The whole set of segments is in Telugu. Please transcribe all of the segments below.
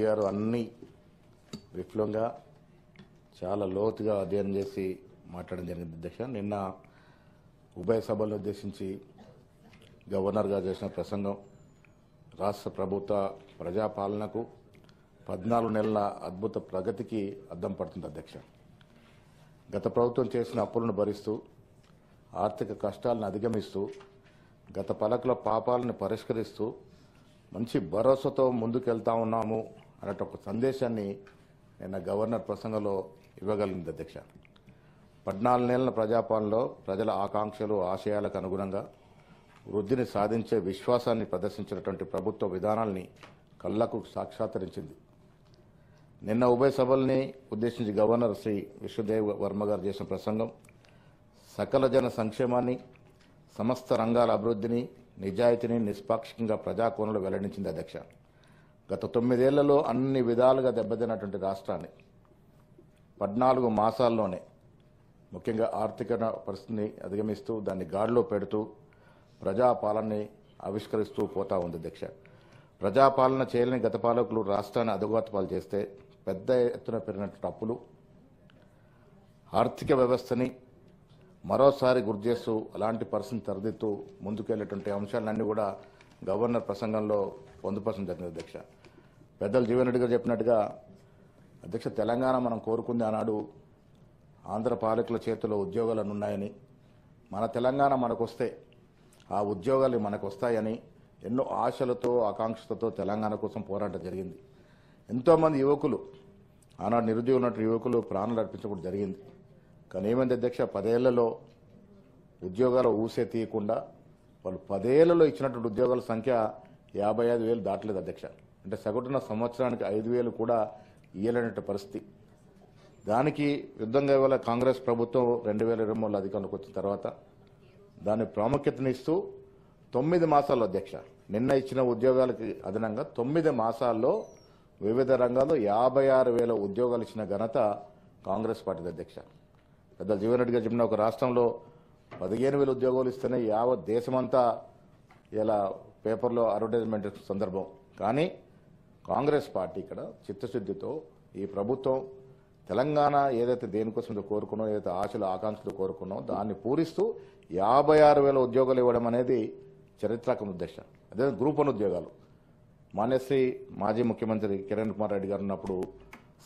గారు అన్ని విఫలంగా చాలా లోతుగా అధ్యయనం చేసి మాట్లాడడం జరిగింది అధ్యక్ష. నిన్న ఉభయ సభలను ఉద్దేశించి గవర్నర్ గారు చేసిన ప్రసంగం రాష్ట్ర ప్రభుత్వ ప్రజాపాలనకు 14 నెలల అద్భుత ప్రగతికి అద్దం పడుతుంది అధ్యక్ష. గత ప్రభుత్వం చేసిన అప్పులను భరిస్తూ ఆర్థిక కష్టాలను అధిగమిస్తూ గత పాలకుల పాపాలను పరిష్కరిస్తూ మంచి భరోసాతో ముందుకెళ్తా ఉన్నాము అనే ఒక సందేశాన్ని నిన్న గవర్నర్ ప్రసంగంలో ఇవ్వగలిగింది అధ్యక్ష. 14 నెలల ప్రజాపాలనలో ప్రజల ఆకాంక్షలు ఆశయాలకు అనుగుణంగా వృద్ధిని సాధించే విశ్వాసాన్ని ప్రదర్శించినటువంటి ప్రభుత్వ విధానాల్ని కళ్లకు సాక్షాత్కరించింది. నిన్న ఉభయ సభల్ని ఉద్దేశించి గవర్నర్ శ్రీ విశ్వదేవ్ వర్మ గారు చేసిన ప్రసంగం సకల జన సంక్షేమాన్ని, సమస్త రంగాల అభివృద్ధిని, నిజాయితీని నిష్పాక్షికంగా ప్రజాకోణంలో వెల్లడించింది అధ్యక్ష. గత 9 ఏళ్లలో అన్ని విధాలుగా దెబ్బతిన్నటువంటి రాష్ట్రాన్ని 14 మాసాల్లోనే ముఖ్యంగా ఆర్థిక పరిస్థితిని అధిగమిస్తూ దాన్ని గాడిలో పెడుతూ ప్రజాపాలనని ఆవిష్కరిస్తూ పోతా ఉంది అధ్యక్ష. ప్రజాపాలన చేయలేని గత పాలకులు రాష్ట్రాన్ని అధోగతిపాలు చేస్తే పెద్ద ఎత్తున పెరిగినటువంటి అప్పులు, ఆర్థిక వ్యవస్థని మరోసారి గుర్తు చేస్తూ అలాంటి పరిస్థితిని తరదిస్తూ ముందుకెళ్లేటువంటి అంశాలన్నీ కూడా గవర్నర్ ప్రసంగంలో పొందుపరచడం జరిగింది అధ్యక్ష. పెద్దలు జీవన్ రెడ్డి గారు చెప్పినట్టుగా అధ్యక్ష, తెలంగాణ మనం కోరుకుంది ఆనాడు ఆంధ్ర పాలకుల చేతిలో ఉద్యోగాలను ఉన్నాయని, మన తెలంగాణ మనకొస్తే ఆ ఉద్యోగాలు మనకు వస్తాయని ఎన్నో ఆశలతో ఆకాంక్షలతో తెలంగాణ కోసం పోరాటం జరిగింది. ఎంతోమంది యువకులు ఆనాడు నిరుద్యోగులు యువకులు ప్రాణాలు అర్పించడం జరిగింది. కానీ ఏమైంది అధ్యక్ష, 10 ఏళ్లలో ఉద్యోగాలు ఊసే తీయకుండా వాళ్ళు 10 ఏళ్లలో ఇచ్చినటువంటి ఉద్యోగాల సంఖ్య 55,000 దాటలేదు అధ్యక్ష. అంటే సగటున సంవత్సరానికి 5,000 కూడా ఇయ్యలేనటువంటి పరిస్థితి. దానికి యుద్ధంగా ఇవాళ కాంగ్రెస్ ప్రభుత్వం 2023లో అధికారంలోకి వచ్చిన తర్వాత దాని ప్రాముఖ్యతనిస్తూ 9 మాసాల్లో అధ్యక్ష, నిన్న ఇచ్చిన ఉద్యోగాలకి అదనంగా 9 మాసాల్లో వివిధ రంగాల్లో 56,000 ఉద్యోగాలు ఇచ్చిన ఘనత కాంగ్రెస్ పార్టీ అధ్యక్ష. పెద్ద జీవన్ రెడ్డి గారు చెప్పిన ఒక రాష్ట్రంలో 15,000 ఉద్యోగాలు ఇస్తేనే యావత్ దేశమంతా ఇలా పేపర్లో అడ్వర్టైజ్మెంట్ సందర్భం. కానీ కాంగ్రెస్ పార్టీ ఇక్కడ చిత్తశుద్ధితో ఈ ప్రభుత్వం తెలంగాణ ఏదైతే దేనికోసం కోరుకున్నో, ఏదైతే ఆశలు ఆకాంక్షలు కోరుకున్నో దాన్ని పూరిస్తూ 56,000 ఉద్యోగాలు ఇవ్వడం అనేది చరిత్రాత్మక ఉద్దేశం. అదే గ్రూప్ 1 ఉద్యోగాలు మాన్యశ్రీ మాజీ ముఖ్యమంత్రి కిరణ్ కుమార్ రెడ్డి గారు ఉన్నప్పుడు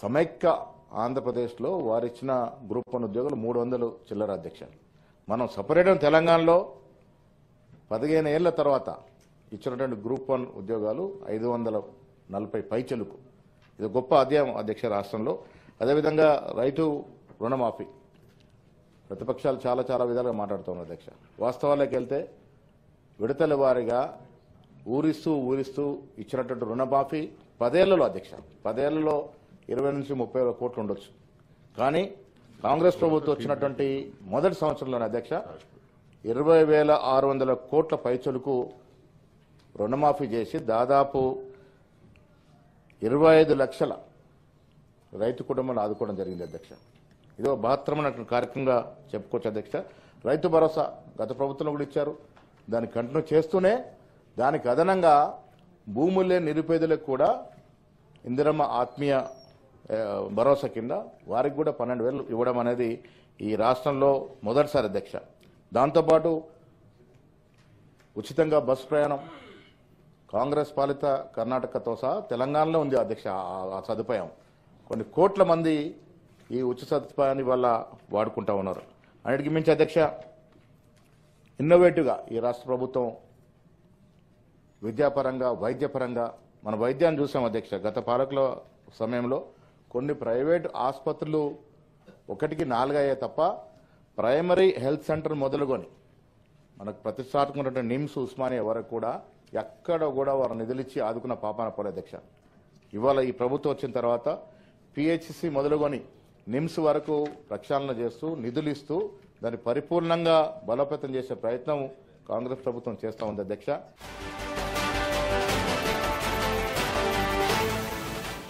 సమైక్య ఆంధ్రప్రదేశ్లో వారిచ్చిన గ్రూప్ 1 ఉద్యోగాలు 300 చిల్లర అధ్యక్ష. మనం సపరేట్ తెలంగాణలో 15 ఏళ్ల తర్వాత ఇచ్చినటువంటి గ్రూప్ 1 ఉద్యోగాలు 540 పైచెలుకు. ఇది గొప్ప అధ్యాయం అధ్యక్ష రాష్ట్రంలో. అదేవిధంగా రైతు రుణమాఫీ ప్రతిపక్షాలు చాలా విధాలుగా మాట్లాడుతున్నారు అధ్యక్ష. వాస్తవాలకు వెళ్తే విడతల వారీగా ఊరిస్తూ ఇచ్చినటువంటి రుణమాఫీ 10 ఏళ్లలో అధ్యక్ష, 10 ఏళ్లలో 20 నుంచి 30 కోట్లు ఉండొచ్చు. కానీ కాంగ్రెస్ ప్రభుత్వం వచ్చినటువంటి మొదటి సంవత్సరంలోనే అధ్యక్ష 20,600 కోట్ల పైచలుకు రుణమాఫీ చేసి దాదాపు 25 లక్షల రైతు కుటుంబాలను ఆదుకోవడం జరిగింది అధ్యక్ష. ఇదో బహత్తరమైన కార్యక్రమంగా చెప్పుకోవచ్చు అధ్యక్ష. రైతు భరోసా గత ప్రభుత్వంలో కూడా ఇచ్చారు. దాన్ని కంటిన్యూ చేస్తూనే దానికి అదనంగా భూములు లేని నిరుపేదలకు కూడా ఇందిరమ్మ ఆత్మీయ భరోసా కింద వారికి కూడా 12,000 ఇవ్వడం అనేది ఈ రాష్ట్రంలో మొదటిసారి అధ్యక్ష. దాంతోపాటు ఉచితంగా బస్సు ప్రయాణం కాంగ్రెస్ పాలిత కర్ణాటకతో సహా తెలంగాణలో ఉంది అధ్యక్ష. ఆ సదుపాయం కొన్ని కోట్ల మంది ఈ ఉచిత సదుపాయాన్ని వల్ల వాడుకుంటా ఉన్నారు. అన్నిటికీ మించి అధ్యక్ష, ఇన్నోవేటివ్గా ఈ రాష్ట్ర ప్రభుత్వం విద్యాపరంగా వైద్యపరంగా మన వైద్యాన్ని చూసాం అధ్యక్ష. గత పాలకుల సమయంలో కొన్ని ప్రైవేట్ ఆసుపత్రులు 1కి 4 అయ్యాయి తప్ప ప్రైమరీ హెల్త్ సెంటర్ మొదలుకొని మనకు ప్రతిష్టాత్మకమైన నిమ్స్, ఉస్మానియా వరకు కూడా ఎక్కడ కూడా వారు నిధులిచ్చి ఆదుకున్న పాపాన పోలే అధ్యక్ష. ఇవాళ ఈ ప్రభుత్వం వచ్చిన తర్వాత పిహెచ్సి మొదలుకొని నిమ్స్ వరకు ప్రక్షాళన చేస్తూ నిధులు ఇస్తూ దాన్ని పరిపూర్ణంగా బలోపేతం చేసే ప్రయత్నం కాంగ్రెస్ ప్రభుత్వం చేస్తూ ఉంది అధ్యక్ష.